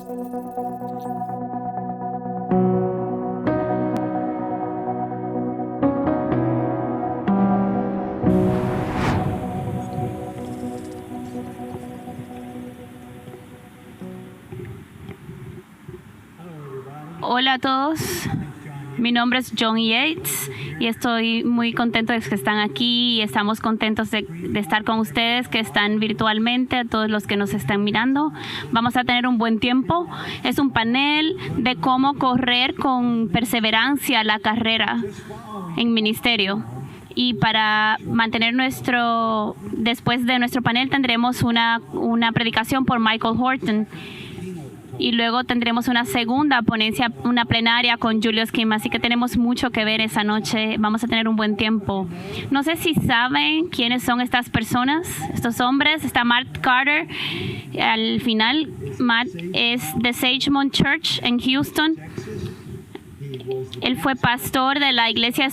Hola a todos, mi nombre es John Yates y estoy muy contento de que están aquí y estamos contentos de estar con ustedes que están virtualmente, a todos los que nos están mirando. Vamos a tener un buen tiempo. Es un panel de cómo correr con perseverancia la carrera en ministerio. Y para mantener después de nuestro panel tendremos una predicación por Michael Horton. Y luego tendremos una segunda ponencia, una plenaria con Julius Kim. Así que tenemos mucho que ver esa noche. Vamos a tener un buen tiempo. No sé si saben quiénes son estas personas, estos hombres. Está Matt Carter. Al final, Matt es de Sagemont Church en Houston. Él fue pastor de la iglesia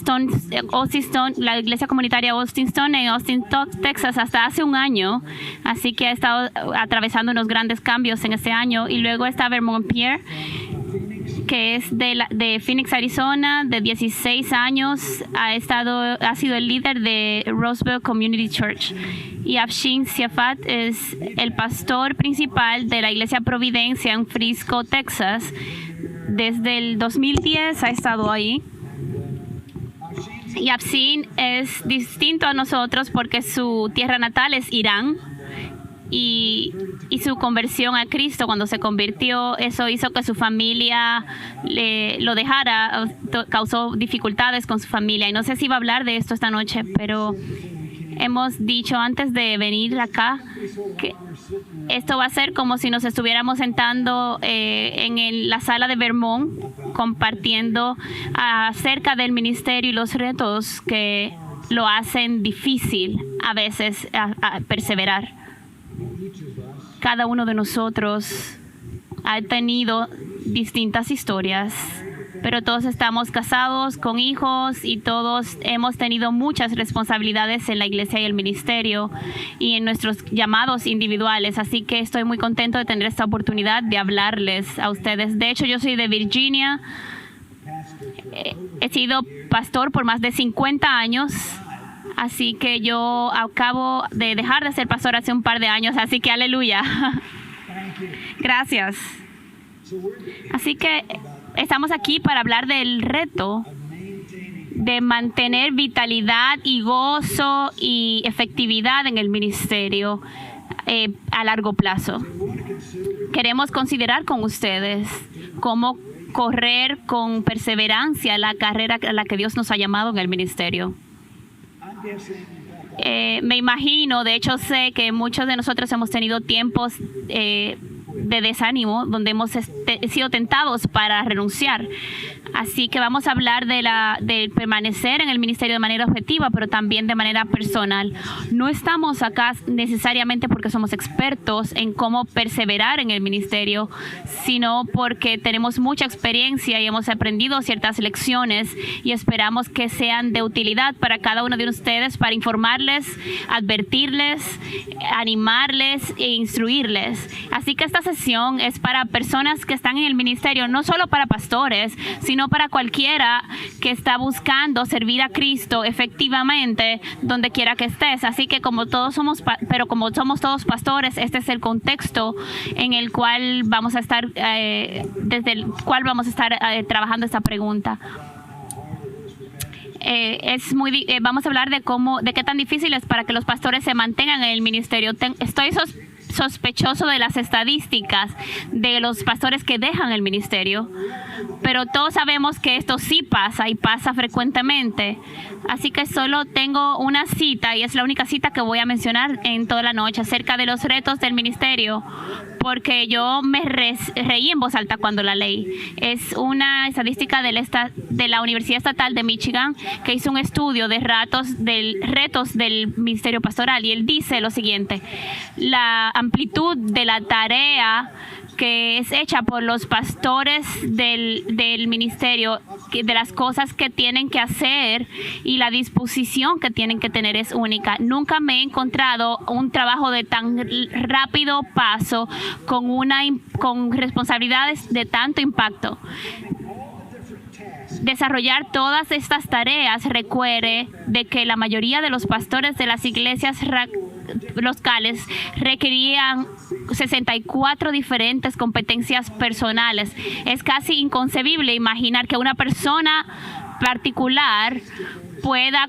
la iglesia comunitaria Austin Stone en Austin, Texas, hasta hace un año. Así que ha estado atravesando unos grandes cambios en este año. Y luego está Vermont Pierre, que es de Phoenix, Arizona, de 16 años. Ha sido el líder de Roseville Community Church. Y Afshin Siafat es el pastor principal de la iglesia Providencia en Frisco, Texas. Desde el 2010 ha estado ahí. Y Afshin es distinto a nosotros porque su tierra natal es Irán. Y su conversión a Cristo, cuando se convirtió, eso hizo que su familia lo dejara, causó dificultades con su familia. Y no sé si va a hablar de esto esta noche, pero hemos dicho antes de venir acá que esto va a ser como si nos estuviéramos sentando en la sala de Vermont, compartiendo acerca del ministerio y los retos que lo hacen difícil a veces a perseverar. Cada uno de nosotros ha tenido distintas historias, pero todos estamos casados con hijos y todos hemos tenido muchas responsabilidades en la iglesia y el ministerio y en nuestros llamados individuales. Así que estoy muy contento de tener esta oportunidad de hablarles a ustedes. De hecho, yo soy de Virginia. He sido pastor por más de 50 años. Así que yo acabo de dejar de ser pastor hace un par de años. Así que aleluya. Gracias. Así que estamos aquí para hablar del reto de mantener vitalidad y gozo y efectividad en el ministerio a largo plazo. Queremos considerar con ustedes cómo correr con perseverancia la carrera a la que Dios nos ha llamado en el ministerio. Me imagino, de hecho sé que muchos de nosotros hemos tenido tiempos de desánimo donde hemos sido tentados para renunciar. Así que vamos a hablar de permanecer en el ministerio de manera objetiva, pero también de manera personal. No estamos acá necesariamente porque somos expertos en cómo perseverar en el ministerio, sino porque tenemos mucha experiencia y hemos aprendido ciertas lecciones y esperamos que sean de utilidad para cada uno de ustedes, para informarles, advertirles, animarles e instruirles. Así que esta sesión es para personas que están en el ministerio, no solo para pastores, sino para cualquiera que está buscando servir a Cristo efectivamente donde quiera que estés. Así que como somos todos pastores, este es el contexto en el cual vamos a estar, trabajando esta pregunta. Vamos a hablar de qué tan difícil es para que los pastores se mantengan en el ministerio. Estoy sospechoso de las estadísticas de los pastores que dejan el ministerio, pero todos sabemos que esto sí pasa y pasa frecuentemente. Así que solo tengo una cita y es la única cita que voy a mencionar en toda la noche acerca de los retos del ministerio, porque yo me reí en voz alta cuando la leí. Es una estadística de la Universidad Estatal de Michigan que hizo un estudio de retos del ministerio pastoral, y él dice lo siguiente: la amplitud de la tarea que es hecha por los pastores del ministerio, de las cosas que tienen que hacer y la disposición que tienen que es única. Nunca me he encontrado un trabajo de tan rápido paso con responsabilidades de tanto impacto. Desarrollar todas estas tareas requiere de que la mayoría de los pastores de las iglesias locales requerían 64 diferentes competencias personales. Es casi inconcebible imaginar que una persona particular pueda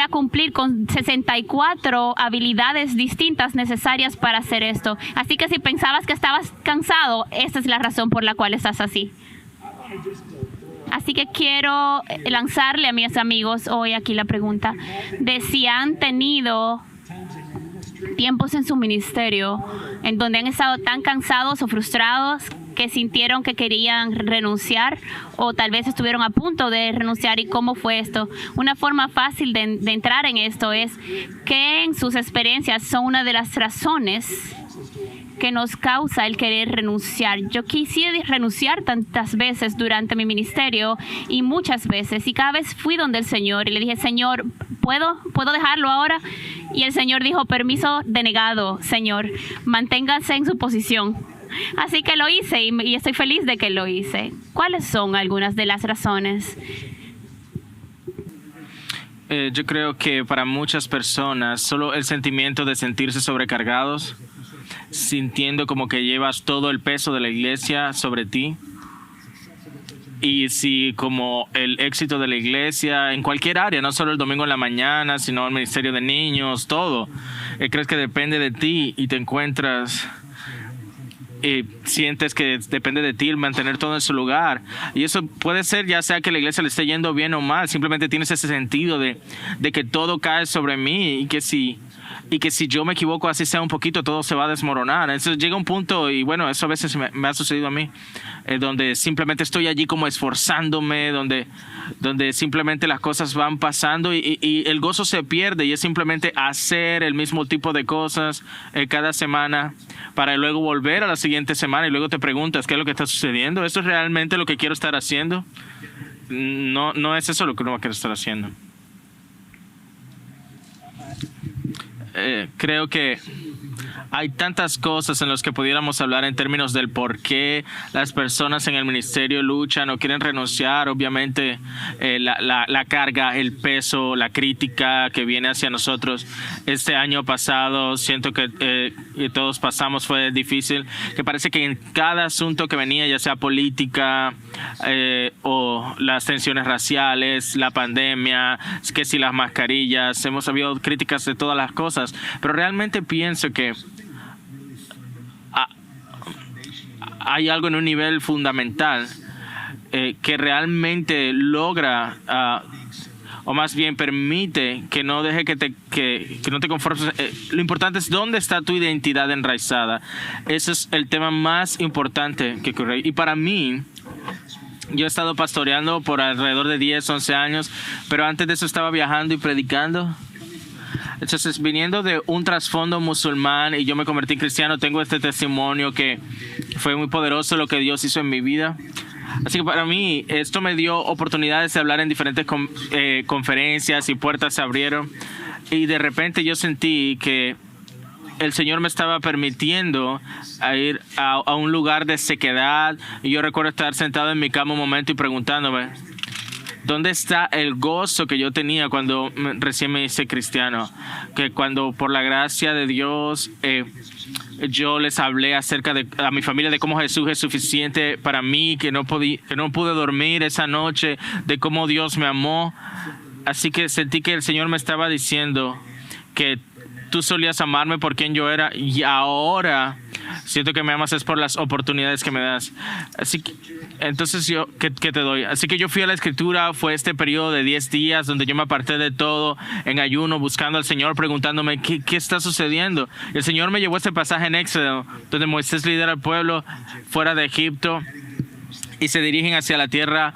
cumplir con 64 habilidades distintas necesarias para hacer esto. Así que si pensabas que estabas cansado, esta es la razón por la cual estás así. Así que quiero lanzarle a mis amigos hoy aquí la pregunta de si han tenido tiempos en su ministerio en donde han estado tan cansados o frustrados que sintieron que querían renunciar, o tal vez estuvieron a punto de renunciar. ¿Y cómo fue esto? Una forma fácil de entrar en esto es que en sus experiencias son una de las razones que nos causa el querer renunciar. Yo quisiera renunciar tantas veces durante mi ministerio, y muchas veces, y cada vez fui donde el Señor y le dije: Señor, ¿puedo dejarlo ahora? Y el Señor dijo: permiso denegado, Señor, manténgase en su posición. Así que lo hice, y estoy feliz de que lo hice. ¿Cuáles son algunas de las razones? Yo creo que para muchas personas solo el sentimiento de sentirse sobrecargados, sintiendo como que llevas todo el peso de la iglesia sobre ti. Y si como el éxito de la iglesia en cualquier área, no solo el domingo en la mañana, sino el ministerio de niños, todo, crees que depende de ti y te encuentras, sientes que depende de ti el mantener todo en su lugar. Y eso puede ser ya sea que la iglesia le esté yendo bien o mal, simplemente tienes ese sentido de que todo cae sobre mí y que si yo me equivoco, así sea un poquito, todo se va a desmoronar. Entonces llega un punto, y bueno, eso a veces me ha sucedido a mí, donde simplemente estoy allí como esforzándome, donde simplemente las cosas van pasando y el gozo se pierde, y es simplemente hacer el mismo tipo de cosas cada semana para luego volver a la siguiente semana y luego te preguntas qué es lo que está sucediendo. ¿Esto es realmente lo que quiero estar haciendo? No es eso lo que uno va a querer estar haciendo. Creo que hay tantas cosas en las que pudiéramos hablar en términos del por qué las personas en el ministerio luchan o quieren renunciar. Obviamente la carga, el peso, la crítica que viene hacia nosotros. Este año pasado siento que todos pasamos, fue difícil, que parece que en cada asunto que venía, ya sea política o las tensiones raciales, la pandemia, que si las mascarillas, hemos habido críticas de todas las cosas, pero realmente pienso que hay algo en un nivel fundamental que realmente logra, o más bien permite que no deje que no te conformes. Lo importante es dónde está tu identidad enraizada. Ese es el tema más importante que ocurre. Y para mí, yo he estado pastoreando por alrededor de 10, 11 años, pero antes de eso estaba viajando y predicando. Entonces, viniendo de un trasfondo musulmán y yo me convertí en cristiano, tengo este testimonio que fue muy poderoso lo que Dios hizo en mi vida. Así que para mí esto me dio oportunidades de hablar en diferentes conferencias, y puertas se abrieron. Y de repente yo sentí que el Señor me estaba permitiendo ir a un lugar de sequedad. Y yo recuerdo estar sentado en mi cama un momento y preguntándome: ¿dónde está el gozo que yo tenía cuando recién me hice cristiano? Que cuando por la gracia de Dios yo les hablé acerca a mi familia de cómo Jesús es suficiente para mí, que no pude dormir esa noche, de cómo Dios me amó. Así que sentí que el Señor me estaba diciendo que tú solías amarme por quien yo era, y ahora siento que me amas es por las oportunidades que me das. Así que entonces ¿qué te doy? Así que yo fui a la Escritura. Fue este periodo de 10 días donde yo me aparté de todo en ayuno, buscando al Señor, preguntándome ¿qué está sucediendo? El Señor me llevó a este pasaje en Éxodo, donde Moisés lidera al pueblo fuera de Egipto y se dirigen hacia la tierra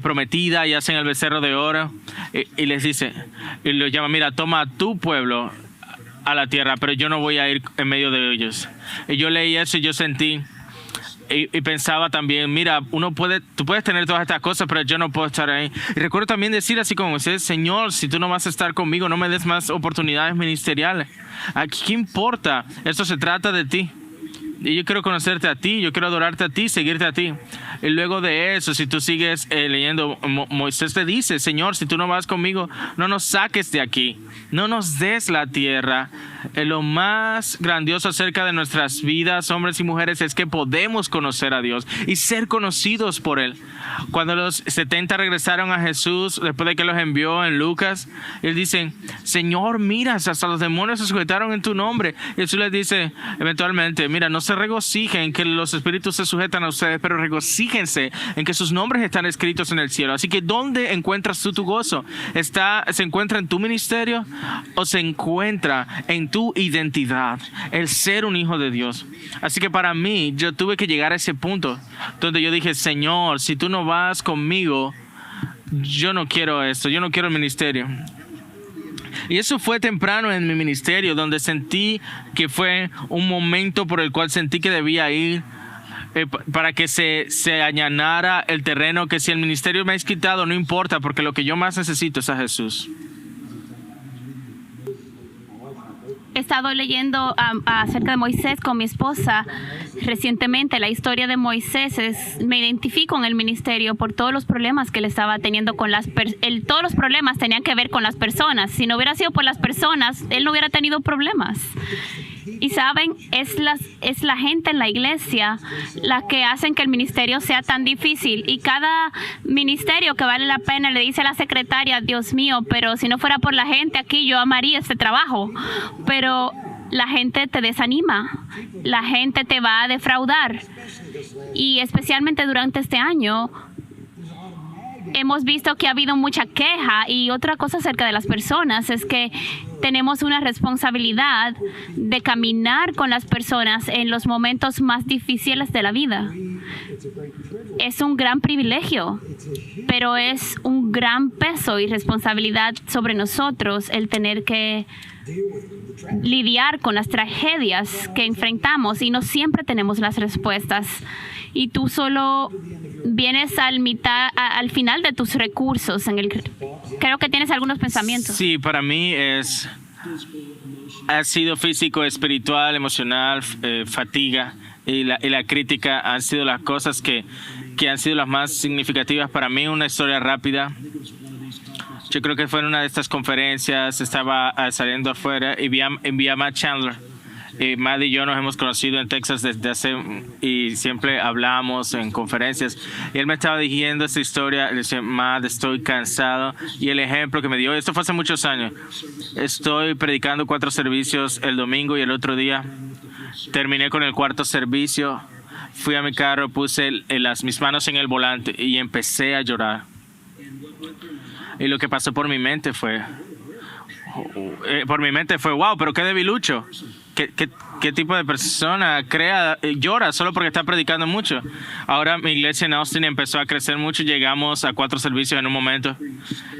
prometida, y hacen el becerro de oro, y les dice, y los llama: mira, toma a tu pueblo a la tierra, pero yo no voy a ir en medio de ellos. Y yo leí eso y yo sentí y pensaba también: mira, tú puedes tener todas estas cosas, pero yo no puedo estar ahí. Y recuerdo también decir así como ustedes: Señor, si tú no vas a estar conmigo, no me des más oportunidades ministeriales. ¿Qué importa? Esto se trata de ti. Y yo quiero conocerte a ti, yo quiero adorarte a ti, seguirte a ti. Y luego de eso, si tú sigues leyendo, Moisés te dice, Señor, si tú no vas conmigo, no nos saques de aquí, no nos des la tierra. Lo más grandioso acerca de nuestras vidas, hombres y mujeres, es que podemos conocer a Dios y ser conocidos por Él. Cuando los 70 regresaron a Jesús, después de que los envió en Lucas, Él dice, Señor, mira, hasta los demonios se sujetaron en tu nombre. Y Jesús les dice, eventualmente, mira, no se regocijen que los espíritus se sujetan a ustedes, pero regocíjense en que sus nombres están escritos en el cielo. Así que, ¿dónde encuentras tú tu gozo? ¿Se encuentra en tu ministerio o se encuentra en tu identidad, el ser un hijo de Dios? Así que para mí, yo tuve que llegar a ese punto donde yo dije, Señor, si tú no vas conmigo, yo no quiero esto, yo no quiero el ministerio. Y eso fue temprano en mi ministerio, donde sentí que fue un momento por el cual sentí que debía ir para que se allanara el terreno, que si el ministerio me has quitado, no importa, porque lo que yo más necesito es a Jesús. He estado leyendo acerca de Moisés con mi esposa recientemente. La historia de Moisés me identifico en el ministerio por todos los problemas que él estaba teniendo con todos los problemas tenían que ver con las personas. Si no hubiera sido por las personas, él no hubiera tenido problemas. Y saben, es la gente en la iglesia la que hacen que el ministerio sea tan difícil. Y cada ministerio que vale la pena le dice a la secretaria, Dios mío, pero si no fuera por la gente aquí, yo amaría este trabajo. Pero la gente te desanima, la gente te va a defraudar. Y especialmente durante este año, hemos visto que ha habido mucha queja. Y otra cosa acerca de las personas es que tenemos una responsabilidad de caminar con las personas en los momentos más difíciles de la vida. Es un gran privilegio, pero es un gran peso y responsabilidad sobre nosotros el tener que lidiar con las tragedias que enfrentamos y no siempre tenemos las respuestas. Y tú solo vienes al final de tus recursos. Creo que tienes algunos pensamientos. Sí, para mí ha sido físico, espiritual, emocional, fatiga y la crítica han sido las cosas que han sido las más significativas para mí. Una historia rápida. Yo creo que fue en una de estas conferencias, estaba saliendo afuera y vi a Matt Chandler. Matt y yo nos hemos conocido en Texas y siempre hablamos en conferencias. Y él me estaba diciendo esta historia. Le decía, Matt, estoy cansado. Y el ejemplo que me dio, esto fue hace muchos años. Estoy predicando 4 servicios el domingo y el otro día terminé con el 4º servicio. Fui a mi carro, puse mis manos en el volante y empecé a llorar. Y lo que pasó por mi mente fue, wow, pero qué debilucho. ¿Qué tipo de persona llora solo porque está predicando mucho? Ahora mi iglesia en Austin empezó a crecer mucho. Llegamos a 4 servicios en un momento.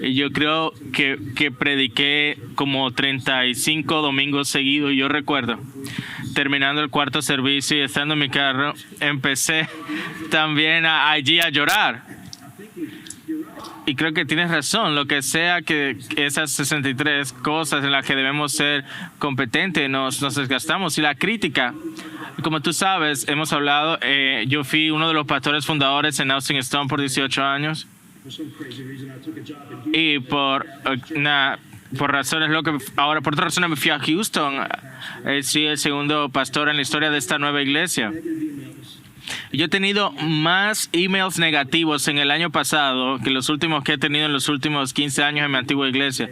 Y yo creo que prediqué como 35 domingos seguidos. Y yo recuerdo, terminando el 4º servicio y estando en mi carro, empecé también allí a llorar. Y creo que tienes razón, lo que sea que esas 63 cosas en las que debemos ser competentes, nos desgastamos. Y la crítica, como tú sabes, hemos hablado, yo fui uno de los pastores fundadores en Austin Stone por 18 años. Y por razones ahora por otras razones me fui a Houston. Soy el segundo pastor en la historia de esta nueva iglesia. Yo he tenido más emails negativos en el año pasado que los últimos que he tenido en los últimos 15 años en mi antigua iglesia.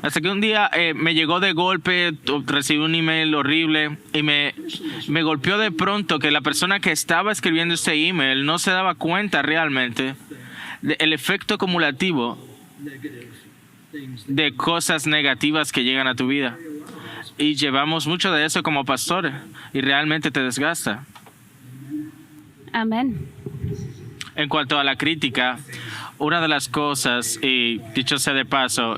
Hasta que un día me llegó de golpe, recibí un email horrible y me golpeó de pronto que la persona que estaba escribiendo ese email no se daba cuenta realmente del efecto acumulativo de cosas negativas que llegan a tu vida. Y llevamos mucho de eso como pastores y realmente te desgasta. Amén. En cuanto a la crítica, una de las cosas, y dicho sea de paso,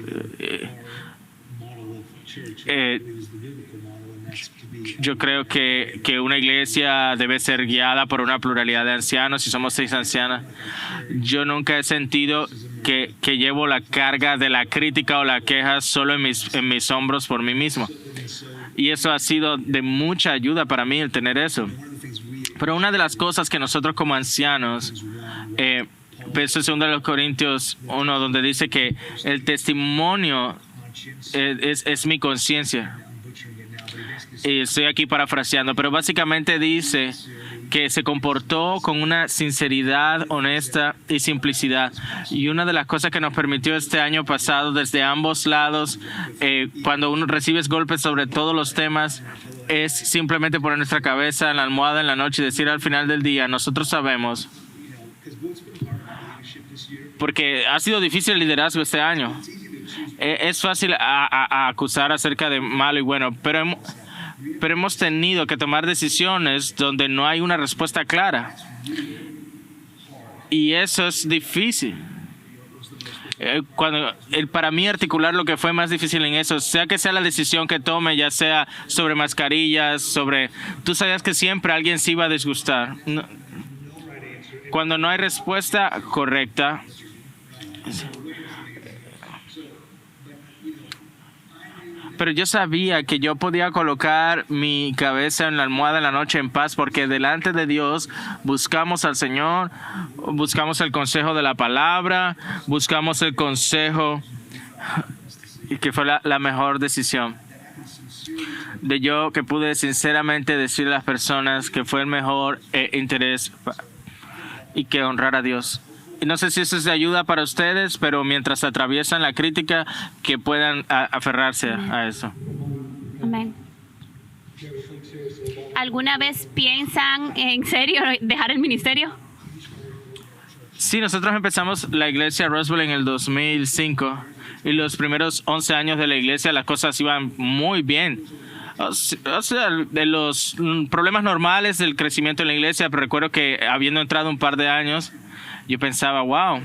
yo creo que una iglesia debe ser guiada por una pluralidad de ancianos. Y somos 6 ancianas. Yo nunca he sentido que llevo la carga de la crítica o la queja solo en mis hombros por mí mismo. Y eso ha sido de mucha ayuda para mí, el tener eso. Pero una de las cosas que nosotros como ancianos, verso 2 de los Corintios 1, donde dice que el testimonio es mi conciencia. Y estoy aquí parafraseando, pero básicamente dice que se comportó con una sinceridad honesta y simplicidad. Y una de las cosas que nos permitió este año pasado, desde ambos lados, cuando uno recibe golpes sobre todos los temas, es simplemente poner nuestra cabeza en la almohada en la noche y decir al final del día, nosotros sabemos, porque ha sido difícil el liderazgo este año. Es fácil a acusar acerca de malo y bueno, pero hemos tenido que tomar decisiones donde no hay una respuesta clara. Y eso es difícil. Para mí articular lo que fue más difícil en eso, sea que sea la decisión que tome, ya sea sobre mascarillas, tú sabías que siempre alguien se iba a disgustar. Cuando no hay respuesta correcta, pero yo sabía que yo podía colocar mi cabeza en la almohada en la noche en paz, porque delante de Dios buscamos al Señor, buscamos el consejo de la palabra, buscamos el consejo, y que fue la mejor decisión. De yo que pude sinceramente decirle a las personas que fue el mejor interés y que honrar a Dios. Y no sé si eso es de ayuda para ustedes, pero mientras atraviesan la crítica, que puedan aferrarse a eso. Amén. ¿Alguna vez piensan en serio dejar el ministerio? Sí, nosotros empezamos la iglesia Roswell en el 2005 y los primeros 11 años de la iglesia las cosas iban muy bien. O sea, de los problemas normales del crecimiento en la iglesia, pero recuerdo que habiendo entrado un par de años, yo pensaba, wow,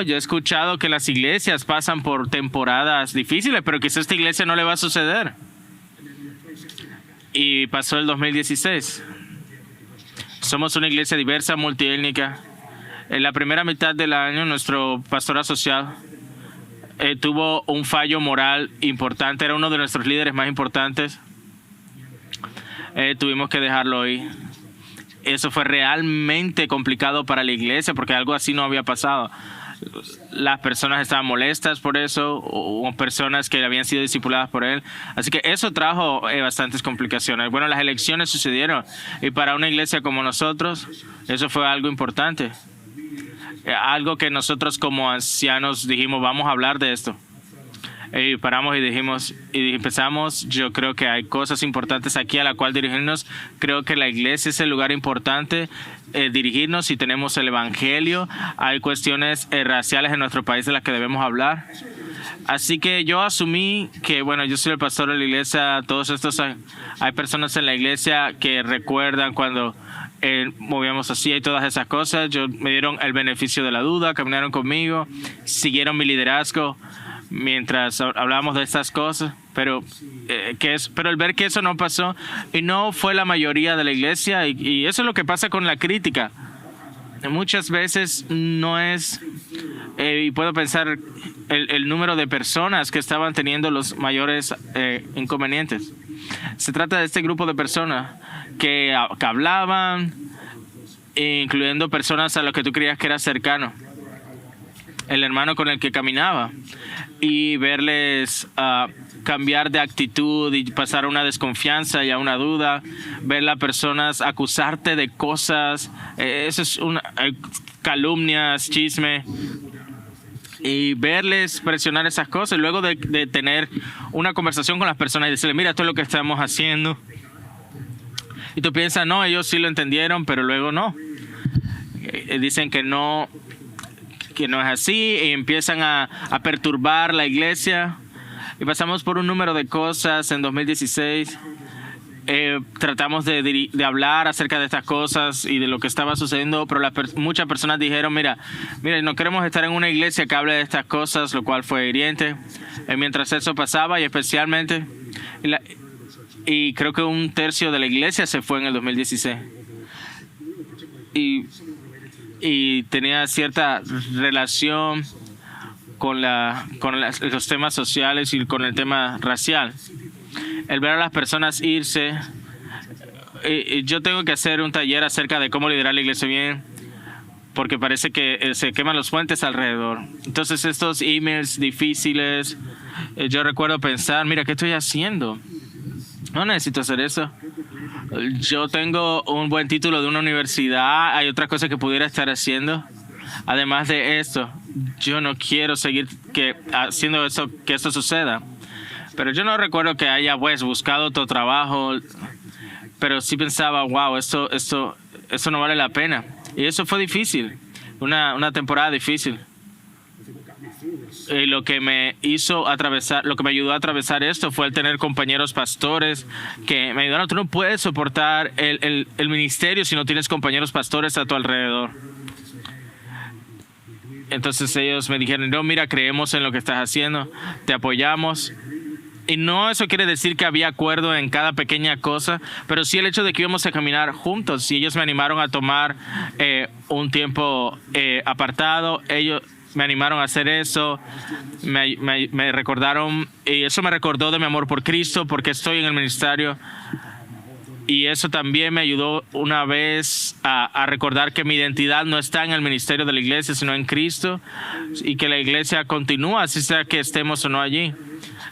yo he escuchado que las iglesias pasan por temporadas difíciles, pero quizás a esta iglesia no le va a suceder. Y pasó el 2016. Somos una iglesia diversa, multiétnica. En la primera mitad del año, nuestro pastor asociado tuvo un fallo moral importante. Era uno de nuestros líderes más importantes. Tuvimos que dejarlo ir. Eso fue realmente complicado para la iglesia porque algo así no había pasado. Las personas estaban molestas por eso, o personas que habían sido discipuladas por él. Así que eso trajo bastantes complicaciones. Bueno, las elecciones sucedieron y para una iglesia como nosotros, eso fue algo importante. Algo que nosotros como ancianos dijimos, vamos a hablar de esto. Y paramos y dijimos, y empezamos, yo creo que hay cosas importantes aquí a la cual dirigirnos. Creo que la iglesia es el lugar importante dirigirnos si tenemos el evangelio. Hay cuestiones raciales en nuestro país de las que debemos hablar. Así que yo asumí que, bueno, yo soy el pastor de la iglesia, todos estos, hay personas en la iglesia que recuerdan cuando movíamos así y todas esas cosas. Me dieron el beneficio de la duda, caminaron conmigo, siguieron mi liderazgo mientras hablábamos de estas cosas, pero el ver que eso no pasó y no fue la mayoría de la iglesia, y eso es lo que pasa con la crítica. Muchas veces no es, y puedo pensar el número de personas que estaban teniendo los mayores inconvenientes. Se trata de este grupo de personas que hablaban, incluyendo personas a las que tú creías que era cercano, el hermano con el que caminaba, y verles cambiar de actitud y pasar a una desconfianza y a una duda, ver a personas acusarte de cosas, eso es calumnias, chisme, y verles presionar esas cosas, y luego de tener una conversación con las personas y decirles, mira, esto es lo que estamos haciendo. Y tú piensas, no, ellos sí lo entendieron, pero luego no. Dicen que no es así, y empiezan a perturbar la iglesia. Y pasamos por un número de cosas en 2016. Tratamos de hablar acerca de estas cosas y de lo que estaba sucediendo, pero muchas personas dijeron, mira, no queremos estar en una iglesia que hable de estas cosas, lo cual fue hiriente. Mientras eso pasaba, y especialmente, y creo que un tercio de la iglesia se fue en el 2016. Y tenía cierta relación con los temas sociales y con el tema racial. El ver a las personas irse yo tengo que hacer un taller acerca de cómo liderar la iglesia bien, porque parece que se queman los puentes alrededor. Entonces estos emails difíciles, yo recuerdo pensar, mira, ¿qué estoy haciendo? No necesito hacer eso. Yo tengo un buen título de una universidad, hay otras cosas que pudiera estar haciendo. Además de esto, yo no quiero seguir haciendo eso, que esto suceda. Pero yo no recuerdo que haya buscado otro trabajo, pero sí pensaba, wow, esto no vale la pena. Y eso fue difícil, una temporada difícil. Y lo que me ayudó a atravesar esto fue el tener compañeros pastores que me ayudaron. Tú no puedes soportar el ministerio si no tienes compañeros pastores a tu alrededor. Entonces ellos me dijeron, no, mira, creemos en lo que estás haciendo, te apoyamos. Y no eso quiere decir que había acuerdo en cada pequeña cosa, pero sí el hecho de que íbamos a caminar juntos. Y ellos me animaron a tomar un tiempo apartado. Ellos me animaron a hacer eso. Me recordaron, y eso me recordó de mi amor por Cristo, porque estoy en el ministerio. Y eso también me ayudó una vez a recordar que mi identidad no está en el ministerio de la iglesia, sino en Cristo, y que la iglesia continúa, así sea que estemos o no allí.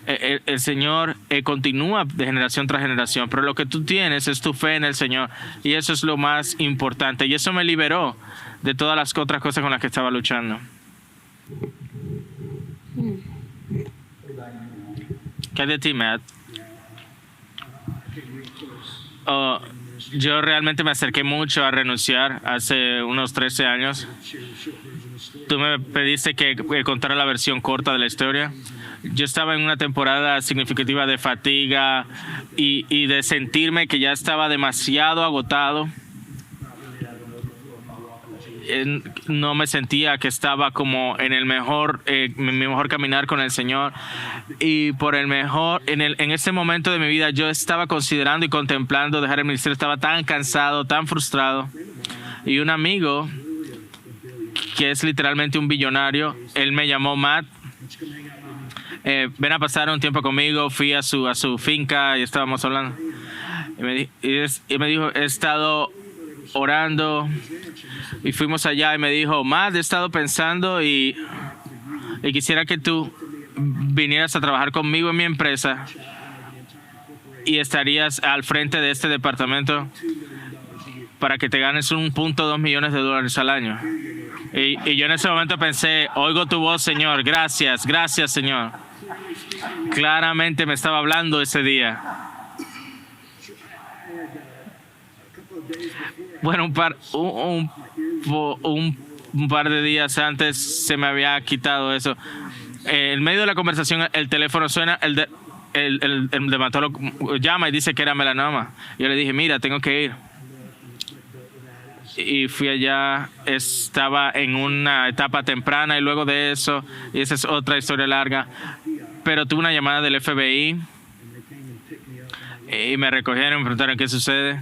El Señor continúa de generación tras generación, pero lo que tú tienes es tu fe en el Señor, y eso es lo más importante, y eso me liberó de todas las otras cosas con las que estaba luchando. ¿Qué hay de ti, Matt? Yo realmente me acerqué mucho a renunciar hace unos 13 años. Tú me pediste que contara la versión corta de la historia. Yo estaba en una temporada significativa de fatiga y de sentirme que ya estaba demasiado agotado. No me sentía que estaba como en mi mejor caminar con el Señor, y por en ese momento de mi vida yo estaba considerando y contemplando dejar el ministerio. Estaba tan cansado, tan frustrado, y un amigo que es literalmente un billonario, él me llamó, Matt, ven a pasar un tiempo conmigo. Fui a su finca y estábamos hablando, y me dijo, he estado orando, y fuimos allá, y me dijo, Matt, he estado pensando y quisiera que tú vinieras a trabajar conmigo en mi empresa y estarías al frente de este departamento para que te ganes $1.2 millones al año. Y yo en ese momento pensé, oigo tu voz, Señor, gracias, Señor. Claramente me estaba hablando ese día. Bueno, un par de días antes se me había quitado eso. En medio de la conversación el teléfono suena, el dermatólogo llama y dice que era melanoma. Yo le dije, mira, tengo que ir. Y fui allá, estaba en una etapa temprana, y luego de eso, y esa es otra historia larga, pero tuve una llamada del FBI y me recogieron, me preguntaron qué sucede.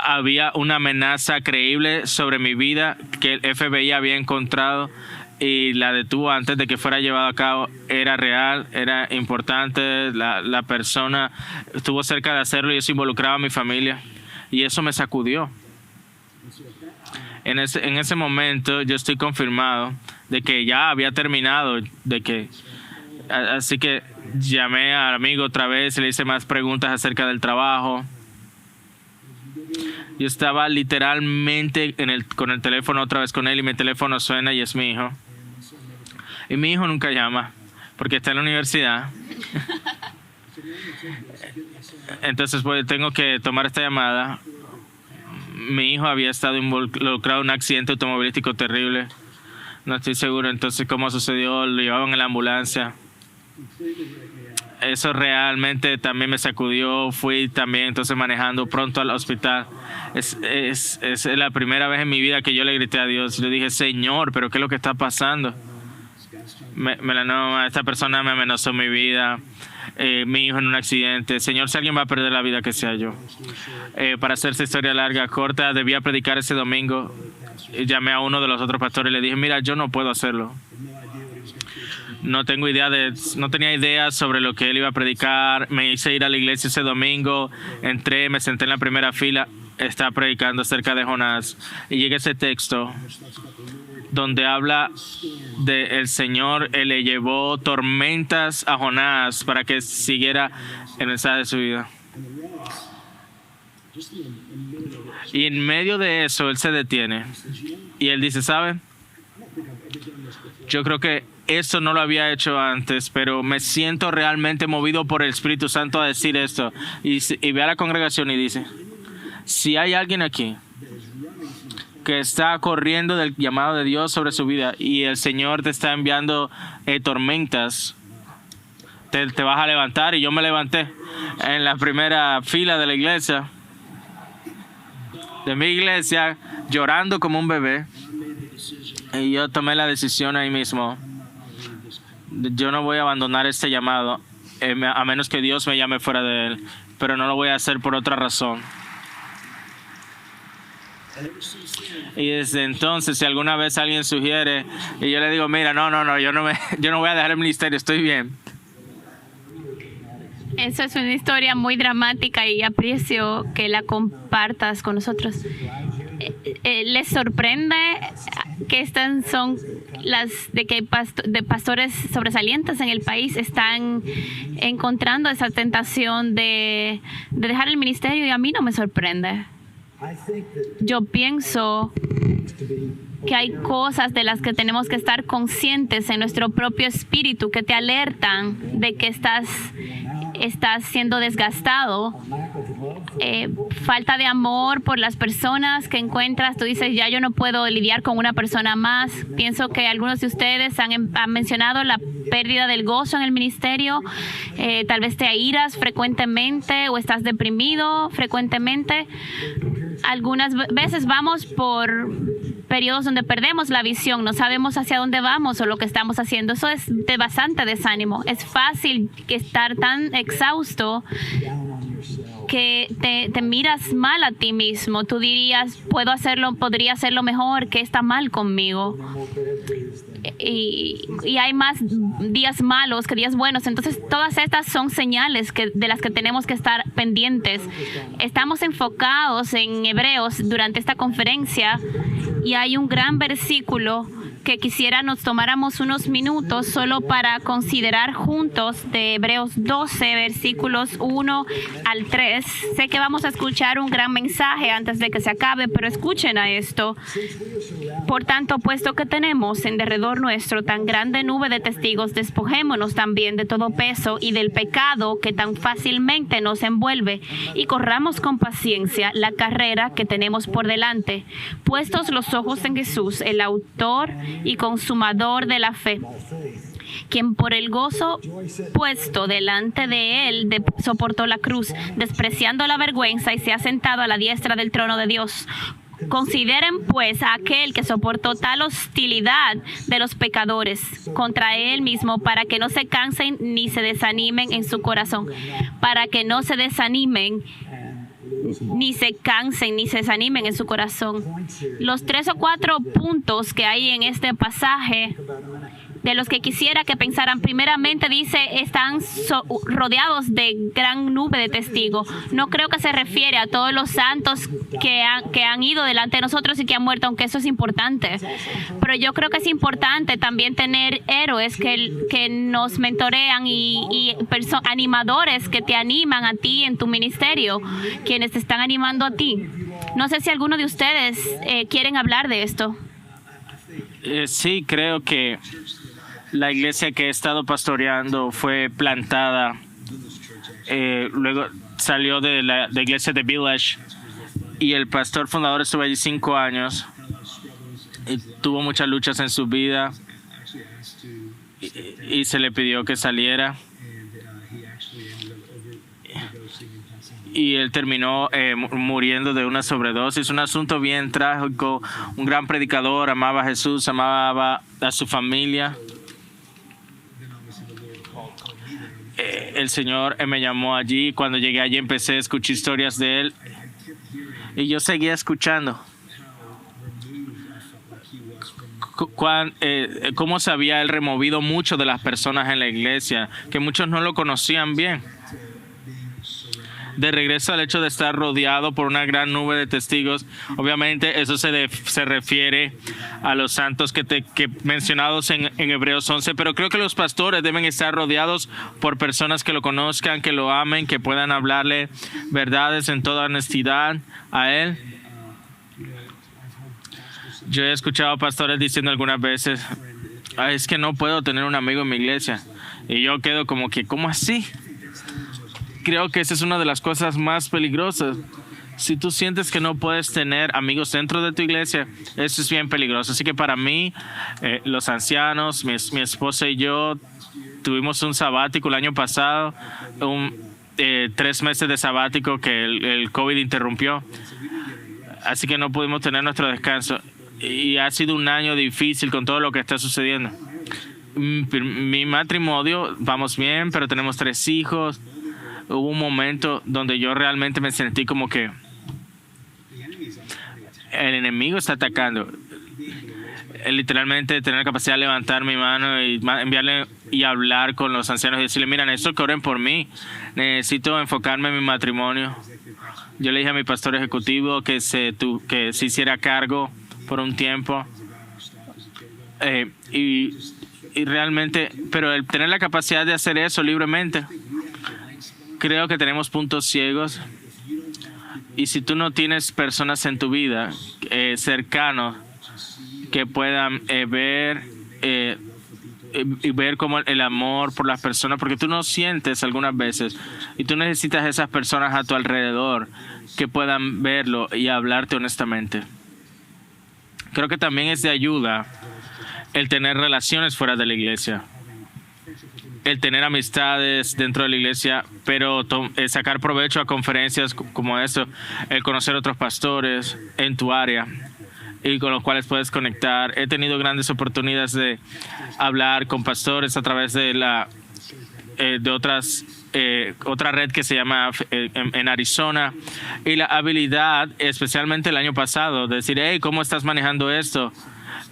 Había una amenaza creíble sobre mi vida que el FBI había encontrado y la detuvo antes de que fuera llevado a cabo. Era real, era importante, la persona estuvo cerca de hacerlo y eso involucraba a mi familia, y eso me sacudió. En ese momento yo estoy confirmado de que ya había terminado, así que llamé al amigo otra vez y le hice más preguntas acerca del trabajo. Yo estaba literalmente con el teléfono otra vez con él, y mi teléfono suena y es mi hijo. Y mi hijo nunca llama porque está en la universidad. Entonces pues tengo que tomar esta llamada. Mi hijo había estado involucrado en un accidente automovilístico terrible. No estoy seguro entonces cómo sucedió, lo llevaban en la ambulancia. Eso realmente también me sacudió. Fui también entonces manejando pronto al hospital. Es la primera vez en mi vida que yo le grité a Dios. Yo dije, Señor, ¿pero qué es lo que está pasando? Melanoma, esta persona me amenazó mi vida. Mi hijo en un accidente. Señor, si alguien va a perder la vida, que sea yo. Para hacer esta historia larga, corta, debía predicar ese domingo. Llamé a uno de los otros pastores y le dije, mira, yo no puedo hacerlo. No tenía idea sobre lo que él iba a predicar. Me hice ir a la iglesia ese domingo. Entré, me senté en la primera fila. Estaba predicando acerca de Jonás. Y llega ese texto donde habla de el Señor le llevó tormentas a Jonás para que siguiera el mensaje de su vida. Y en medio de eso, él se detiene. Y él dice, ¿sabe? Yo creo que eso no lo había hecho antes, pero me siento realmente movido por el Espíritu Santo a decir esto. Y ve a la congregación y dice, si hay alguien aquí que está corriendo del llamado de Dios sobre su vida y el Señor te está enviando tormentas, te vas a levantar. Y yo me levanté en la primera fila de la iglesia, de mi iglesia, llorando como un bebé. Y yo tomé la decisión ahí mismo. Yo no voy a abandonar este llamado, a menos que Dios me llame fuera de él, pero no lo voy a hacer por otra razón. Y desde entonces, si alguna vez alguien sugiere, y yo le digo, mira, no, yo no voy a dejar el ministerio, estoy bien. Eso es una historia muy dramática y aprecio que la compartas con nosotros. ¿Les sorprende que estas son las de que de pastores sobresalientes en el país están encontrando esa tentación de dejar el ministerio? Y a mí no me sorprende. Yo pienso que hay cosas de las que tenemos que estar conscientes en nuestro propio espíritu que te alertan de que estás siendo desgastado. Falta de amor por las personas que encuentras. Tú dices, ya yo no puedo lidiar con una persona más. Pienso que algunos de ustedes han mencionado la pérdida del gozo en el ministerio. Tal vez te airas frecuentemente o estás deprimido frecuentemente. Algunas veces vamos por periodos donde perdemos la visión, no sabemos hacia dónde vamos o lo que estamos haciendo. Eso es de bastante desánimo. Es fácil estar tan exhausto que te miras mal a ti mismo. Tú dirías, podría hacerlo mejor, ¿qué está mal conmigo? Y hay más días malos que días buenos. Entonces, todas estas son señales de las que tenemos que estar pendientes. Estamos enfocados en Hebreos durante esta conferencia y hay un gran versículo que quisiera nos tomáramos unos minutos solo para considerar juntos, de Hebreos 12, versículos 1 al 3. Sé que vamos a escuchar un gran mensaje antes de que se acabe, pero escuchen a esto. Por tanto, puesto que tenemos en derredor nuestro tan grande nube de testigos, despojémonos también de todo peso y del pecado que tan fácilmente nos envuelve, y corramos con paciencia la carrera que tenemos por delante, puestos los ojos en Jesús, el autor y consumador de la fe, quien por el gozo puesto delante de él soportó la cruz, despreciando la vergüenza, y se ha sentado a la diestra del trono de Dios. Consideren pues a aquel que soportó tal hostilidad de los pecadores contra él mismo, para que no se cansen ni se desanimen en su corazón, para que no se desanimen ni se cansen ni se desanimen en su corazón. Los 3 o 4 puntos que hay en este pasaje, de los que quisiera que pensaran, primeramente dice, están rodeados de gran nube de testigos. No creo que se refiere a todos los santos que han ido delante de nosotros y que han muerto, aunque eso es importante. Pero yo creo que es importante también tener héroes que nos mentorean y animadores que te animan a ti en tu ministerio, quienes te están animando a ti. No sé si alguno de ustedes quieren hablar de esto. Sí, creo que la iglesia que he estado pastoreando fue plantada, luego salió de la iglesia de Village, y el pastor fundador estuvo allí 5 años y tuvo muchas luchas en su vida y se le pidió que saliera, y él terminó muriendo de una sobredosis. Un asunto bien trágico. Un gran predicador, amaba a Jesús, amaba a su familia. El Señor me llamó allí. Cuando llegué allí empecé a escuchar historias de él y yo seguía escuchando cómo se había él removido mucho de las personas en la iglesia, que muchos no lo conocían bien. De regreso al hecho de estar rodeado por una gran nube de testigos, obviamente eso se refiere a los santos que mencionados en Hebreos 11, pero creo que los pastores deben estar rodeados por personas que lo conozcan, que lo amen, que puedan hablarle verdades en toda honestidad a él. Yo he escuchado pastores diciendo algunas veces, es que no puedo tener un amigo en mi iglesia. Y yo quedo como que, ¿cómo así? Creo que esa es una de las cosas más peligrosas. Si tú sientes que no puedes tener amigos dentro de tu iglesia, eso es bien peligroso. Así que para mí, los ancianos, mi esposa y yo, tuvimos un sabático el año pasado, 3 meses de sabático que el COVID interrumpió. Así que no pudimos tener nuestro descanso. Y ha sido un año difícil con todo lo que está sucediendo. Mi matrimonio, vamos bien, pero tenemos 3 hijos. Hubo un momento donde yo realmente me sentí como que el enemigo está atacando. Literalmente tener la capacidad de levantar mi mano y enviarle y hablar con los ancianos y decirle, mira, necesito que oren por mí. Necesito enfocarme en mi matrimonio. Yo le dije a mi pastor ejecutivo que se hiciera cargo por un tiempo. Y realmente, pero el tener la capacidad de hacer eso libremente, creo que tenemos puntos ciegos. Y si tú no tienes personas en tu vida cercanos que puedan ver y ver como el amor por las personas, porque tú no sientes algunas veces y tú necesitas esas personas a tu alrededor que puedan verlo y hablarte honestamente. Creo que también es de ayuda el tener relaciones fuera de la iglesia, el tener amistades dentro de la iglesia, pero sacar provecho a conferencias como eso, el conocer otros pastores en tu área y con los cuales puedes conectar. He tenido grandes oportunidades de hablar con pastores a través de otra red que se llama en Arizona, y la habilidad, especialmente el año pasado, de decir, hey, ¿cómo estás manejando esto?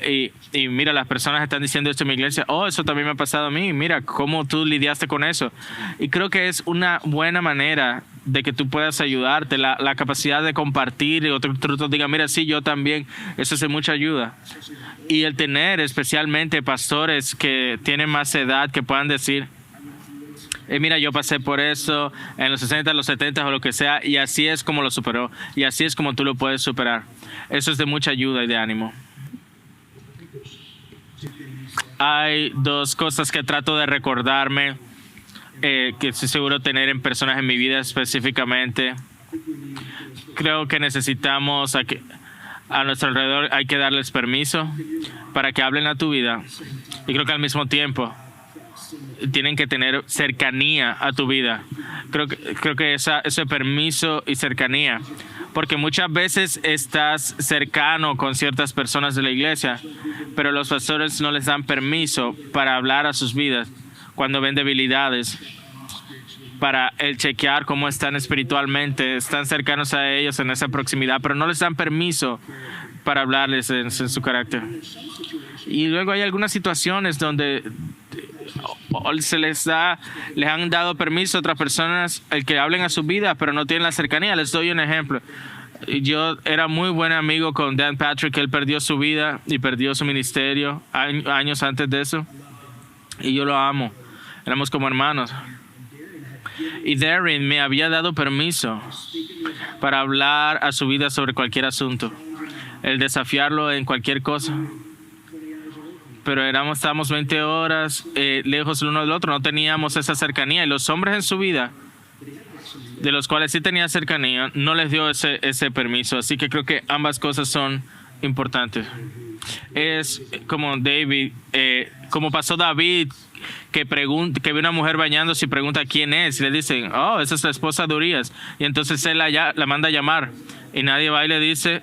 Y mira, las personas están diciendo esto en mi iglesia, oh, eso también me ha pasado a mí, mira cómo tú lidiaste con eso. Y creo que es una buena manera de que tú puedas ayudarte, la capacidad de compartir y otros digan, mira, sí, yo también, eso es de mucha ayuda. Y el tener especialmente pastores que tienen más edad, que puedan decir, mira, yo pasé por eso en los 60, los 70 o lo que sea, y así es como lo superó, y así es como tú lo puedes superar. Eso es de mucha ayuda y de ánimo. Hay 2 cosas que trato de recordarme, que estoy seguro tener en personas en mi vida específicamente. Creo que necesitamos a nuestro alrededor, hay que darles permiso para que hablen a tu vida. Y creo que al mismo tiempo tienen que tener cercanía a tu vida. Creo que ese permiso y cercanía, porque muchas veces estás cercano con ciertas personas de la iglesia, pero los pastores no les dan permiso para hablar a sus vidas cuando ven debilidades, para el chequear cómo están espiritualmente, están cercanos a ellos en esa proximidad, pero no les dan permiso para hablarles en su carácter. Y luego hay algunas situaciones donde les han dado permiso a otras personas el que hablen a su vida, pero no tienen la cercanía. Les doy un ejemplo. Yo era muy buen amigo con Dan Patrick. Él perdió su vida y perdió su ministerio años antes de eso, y yo lo amo. Éramos como hermanos. Y Darren me había dado permiso para hablar a su vida sobre cualquier asunto, el desafiarlo en cualquier cosa. Pero estábamos 20 horas lejos el uno del otro, no teníamos esa cercanía. Y los hombres en su vida, de los cuales sí tenía cercanía, no les dio ese permiso. Así que creo que ambas cosas son importantes. Es como como pasó David, que ve una mujer bañándose y pregunta quién es, y le dicen, oh, esa es la esposa de Urías, y entonces él la manda a llamar, y nadie va y le dice,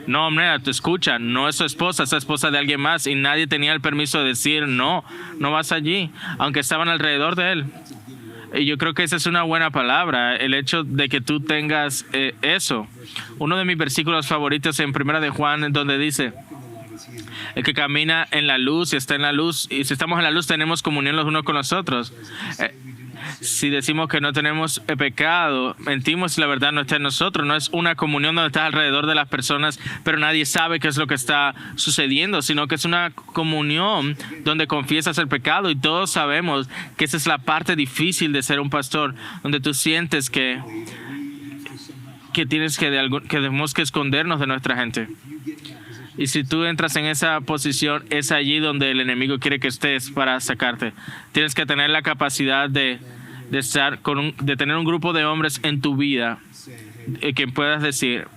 no, hombre, te escucha, no es su esposa, es la esposa de alguien más, y nadie tenía el permiso de decir, no vas allí, aunque estaban alrededor de él. Y yo creo que esa es una buena palabra, el hecho de que tú tengas eso. Uno de mis versículos favoritos en 1 de Juan, donde dice, El que camina en la luz y está en la luz, y si estamos en la luz tenemos comunión los unos con los otros. Si decimos que no tenemos pecado, mentimos y la verdad no está en nosotros. No es una comunión donde estás alrededor de las personas, pero nadie sabe qué es lo que está sucediendo, sino que es una comunión donde confiesas el pecado y todos sabemos que esa es la parte difícil de ser un pastor, donde tú sientes que tienes que tenemos que escondernos de nuestra gente. Y si tú entras en esa posición, es allí donde el enemigo quiere que estés para sacarte. Tienes que tener la capacidad de estar de tener un grupo de hombres en tu vida que puedas decir,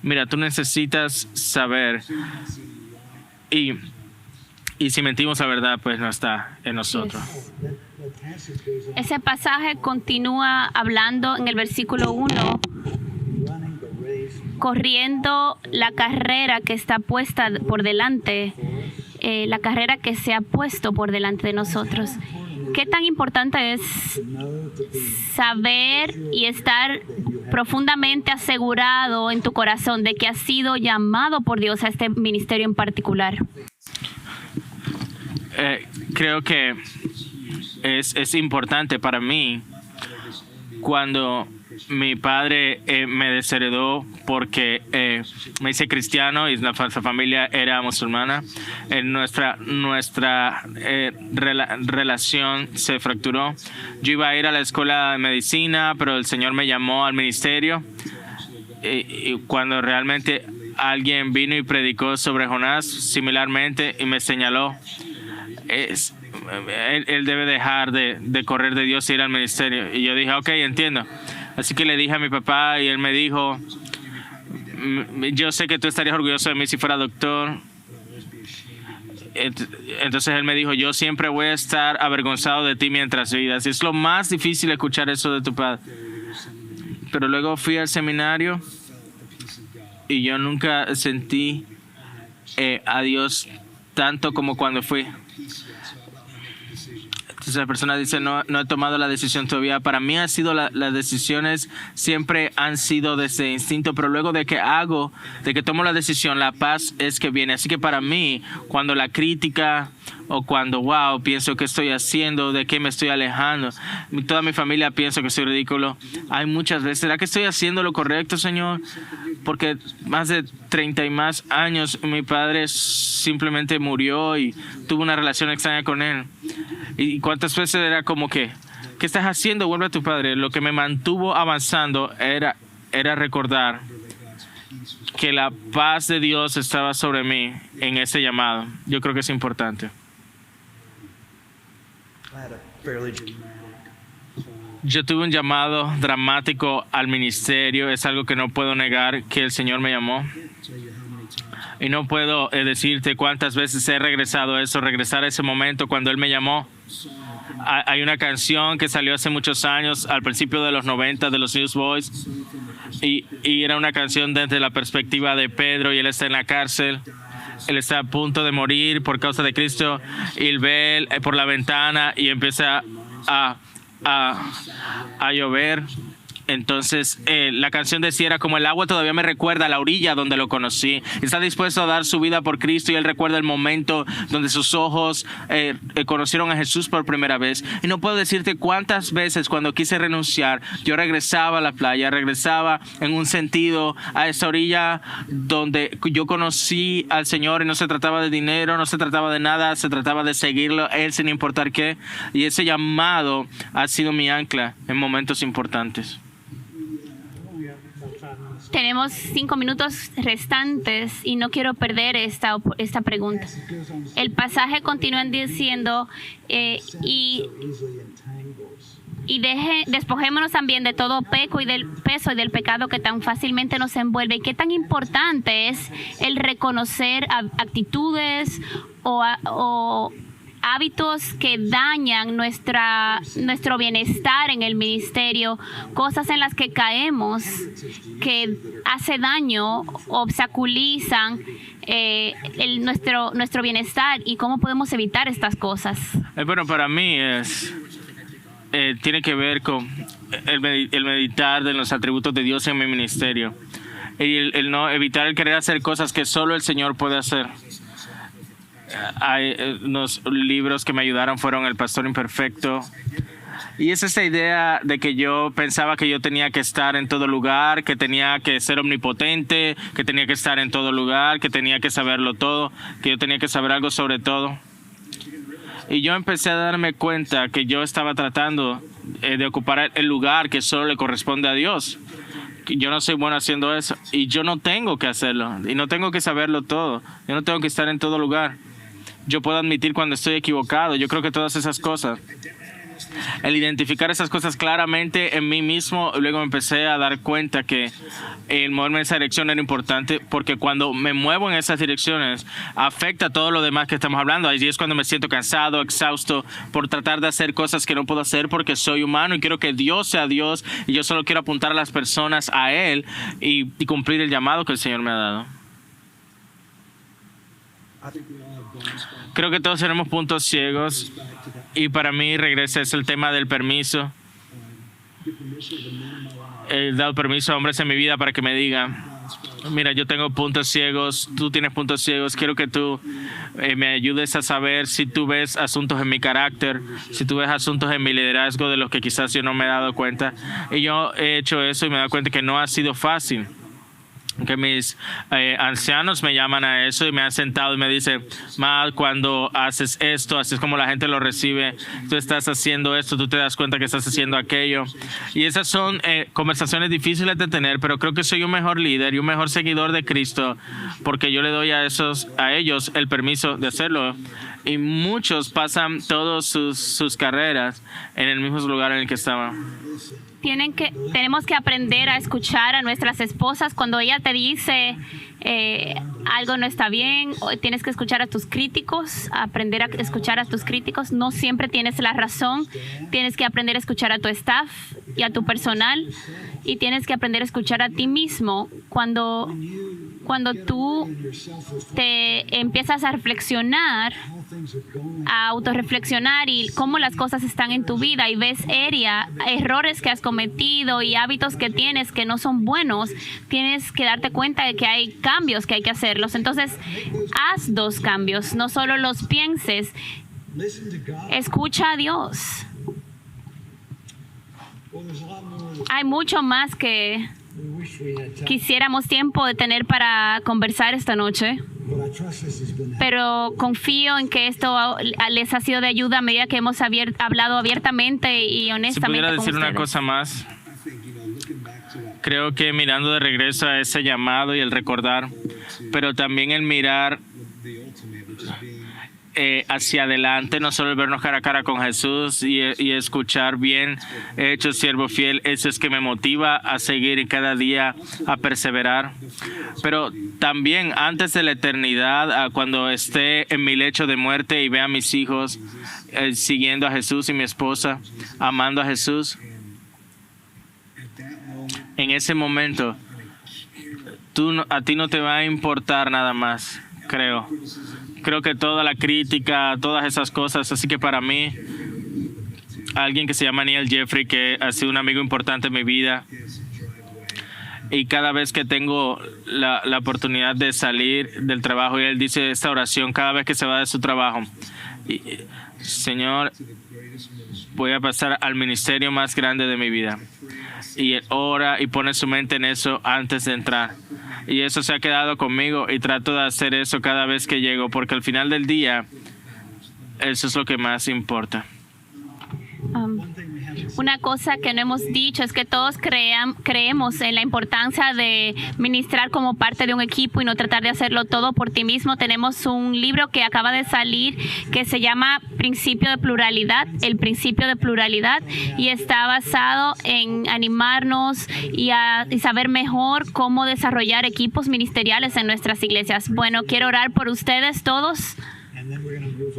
mira, tú necesitas saber. Y si mentimos la verdad, pues no está en nosotros. Ese pasaje continúa hablando en el versículo 1. Corriendo la carrera que está puesta por delante, la carrera que se ha puesto por delante de nosotros. ¿Qué tan importante es saber y estar profundamente asegurado en tu corazón de que has sido llamado por Dios a este ministerio en particular? Creo que es importante para mí cuando mi padre me desheredó porque me hice cristiano y nuestra familia era musulmana. Nuestra relación se fracturó. Yo iba a ir a la escuela de medicina, pero el Señor me llamó al ministerio. Y cuando realmente alguien vino y predicó sobre Jonás similarmente y me señaló, él debe dejar de correr de Dios y ir al ministerio. Y yo dije, ok, entiendo. Así que le dije a mi papá y él me dijo, yo sé que tú estarías orgulloso de mí si fuera doctor. Entonces él me dijo, yo siempre voy a estar avergonzado de ti mientras vivas. Es lo más difícil escuchar eso de tu padre. Pero luego fui al seminario y yo nunca sentí a Dios tanto como cuando fui. Entonces la persona dice, no he tomado la decisión todavía. Para mí ha sido las decisiones siempre han sido desde instinto, pero luego de que tomo la decisión, la paz es que viene. Así que para mí, cuando la crítica o cuando, pienso que estoy haciendo, de qué me estoy alejando, toda mi familia piensa que soy ridículo. Hay muchas veces, ¿será que estoy haciendo lo correcto, Señor? Porque más de 30 y más años mi padre simplemente murió y tuve una relación extraña con él. Y cuántas veces era como que, ¿qué estás haciendo? Vuelve a tu padre. Lo que me mantuvo avanzando era recordar que la paz de Dios estaba sobre mí en ese llamado. Yo creo que es importante. Yo tuve un llamado dramático al ministerio. Es algo que no puedo negar, que el Señor me llamó. Y no puedo decirte cuántas veces he regresar a ese momento cuando Él me llamó. Hay una canción que salió hace muchos años, al principio de los 90, de los Newsboys, y era una canción desde la perspectiva de Pedro, y él está en la cárcel. Él está a punto de morir por causa de Cristo, y él ve por la ventana y empieza a llover. Entonces la canción decía, era como el agua todavía me recuerda a la orilla donde lo conocí. Está dispuesto a dar su vida por Cristo y él recuerda el momento donde sus ojos conocieron a Jesús por primera vez. Y no puedo decirte cuántas veces cuando quise renunciar, yo regresaba a la playa, regresaba en un sentido a esa orilla donde yo conocí al Señor, y no se trataba de dinero, no se trataba de nada, se trataba de seguirlo Él sin importar qué. Y ese llamado ha sido mi ancla en momentos importantes. Tenemos 5 minutos restantes y no quiero perder esta pregunta. El pasaje continúa diciendo, despojémonos también de todo peco y del peso y del pecado que tan fácilmente nos envuelve. ¿Y qué tan importante es el reconocer actitudes o hábitos que dañan nuestro bienestar en el ministerio, cosas en las que caemos, que hace daño, obstaculizan nuestro bienestar, y cómo podemos evitar estas cosas? Bueno, para mí tiene que ver con el meditar de los atributos de Dios en mi ministerio, y el no evitar el querer hacer cosas que solo el Señor puede hacer. Unos libros que me ayudaron fueron El Pastor Imperfecto. Y es esa idea de que yo pensaba que yo tenía que estar en todo lugar, que tenía que ser omnipotente, que tenía que estar en todo lugar, que tenía que saberlo todo, que yo tenía que saber algo sobre todo. Y yo empecé a darme cuenta que yo estaba tratando de ocupar el lugar que solo le corresponde a Dios. Yo no soy bueno haciendo eso y yo no tengo que hacerlo y no tengo que saberlo todo. Yo no tengo que estar en todo lugar. Yo puedo admitir cuando estoy equivocado. Yo creo que todas esas cosas, el identificar esas cosas claramente en mí mismo, luego me empecé a dar cuenta que el moverme en esa dirección era importante, porque cuando me muevo en esas direcciones afecta todo lo demás que estamos hablando. Ahí es cuando me siento cansado, exhausto por tratar de hacer cosas que no puedo hacer porque soy humano y quiero que Dios sea Dios y yo solo quiero apuntar a las personas a Él y cumplir el llamado que el Señor me ha dado. Creo que todos tenemos puntos ciegos y para mí regresa es el tema del permiso. He dado permiso a hombres en mi vida para que me digan: mira, yo tengo puntos ciegos, tú tienes puntos ciegos, quiero que tú me ayudes a saber si tú ves asuntos en mi carácter, si tú ves asuntos en mi liderazgo de los que quizás yo no me he dado cuenta. Y yo he hecho eso y me he dado cuenta que no ha sido fácil. Que mis ancianos me llaman a eso y me han sentado y me dicen: Mal, cuando haces esto, así es como la gente lo recibe, tú estás haciendo esto, tú te das cuenta que estás haciendo aquello. Y esas son conversaciones difíciles de tener, pero creo que soy un mejor líder y un mejor seguidor de Cristo porque yo le doy a ellos el permiso de hacerlo. Y muchos pasan todas sus carreras en el mismo lugar en el que estaban. Tenemos que aprender a escuchar a nuestras esposas cuando ella te dice algo no está bien. O tienes que escuchar a tus críticos, aprender a escuchar a tus críticos. No siempre tienes la razón. Tienes que aprender a escuchar a tu staff y a tu personal. Y tienes que aprender a escuchar a ti mismo cuando tú te empiezas a reflexionar, a autorreflexionar y cómo las cosas están en tu vida y ves errores que has cometido y hábitos que tienes que no son buenos, tienes que darte cuenta de que hay cambios que hay que hacerlos. Entonces, haz 2 cambios, no solo los pienses. Escucha a Dios. Hay mucho más que quisiéramos tiempo de tener para conversar esta noche, pero confío en que esto les ha sido de ayuda a medida que hemos hablado abiertamente y honestamente. Si pudiera decir una cosa más, creo que mirando de regreso a ese llamado y el recordar, pero también el mirar hacia adelante, no solo el vernos cara a cara con Jesús y escuchar bien, he hecho siervo fiel, eso es que me motiva a seguir y cada día a perseverar. Pero también antes de la eternidad, cuando esté en mi lecho de muerte y vea a mis hijos siguiendo a Jesús y mi esposa amando a Jesús, en ese momento a ti no te va a importar nada más, creo que toda la crítica, todas esas cosas. Así que para mí, alguien que se llama Neil Jeffrey, que ha sido un amigo importante en mi vida, y cada vez que tengo la oportunidad de salir del trabajo, y él dice esta oración cada vez que se va de su trabajo: Señor, voy a pasar al ministerio más grande de mi vida. Y él ora y pone su mente en eso antes de entrar. Y eso se ha quedado conmigo y trato de hacer eso cada vez que llego, porque al final del día, eso es lo que más importa. Una cosa que no hemos dicho es que todos creemos en la importancia de ministrar como parte de un equipo y no tratar de hacerlo todo por ti mismo. Tenemos un libro que acaba de salir que se llama Principio de Pluralidad, el principio de pluralidad, y está basado en animarnos y saber mejor cómo desarrollar equipos ministeriales en nuestras iglesias. Bueno, quiero orar por ustedes todos.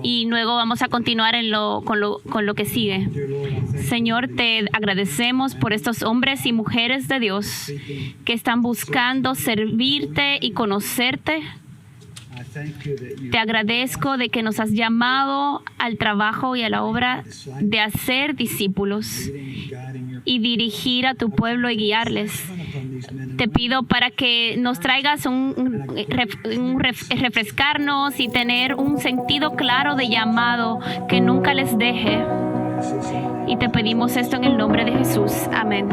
Y luego vamos a continuar con lo que sigue. Señor, te agradecemos por estos hombres y mujeres de Dios que están buscando servirte y conocerte. Te agradezco de que nos has llamado al trabajo y a la obra de hacer discípulos y dirigir a tu pueblo y guiarles. Te pido para que nos traigas refrescarnos y tener un sentido claro de llamado que nunca les deje. Y te pedimos esto en el nombre de Jesús. Amén.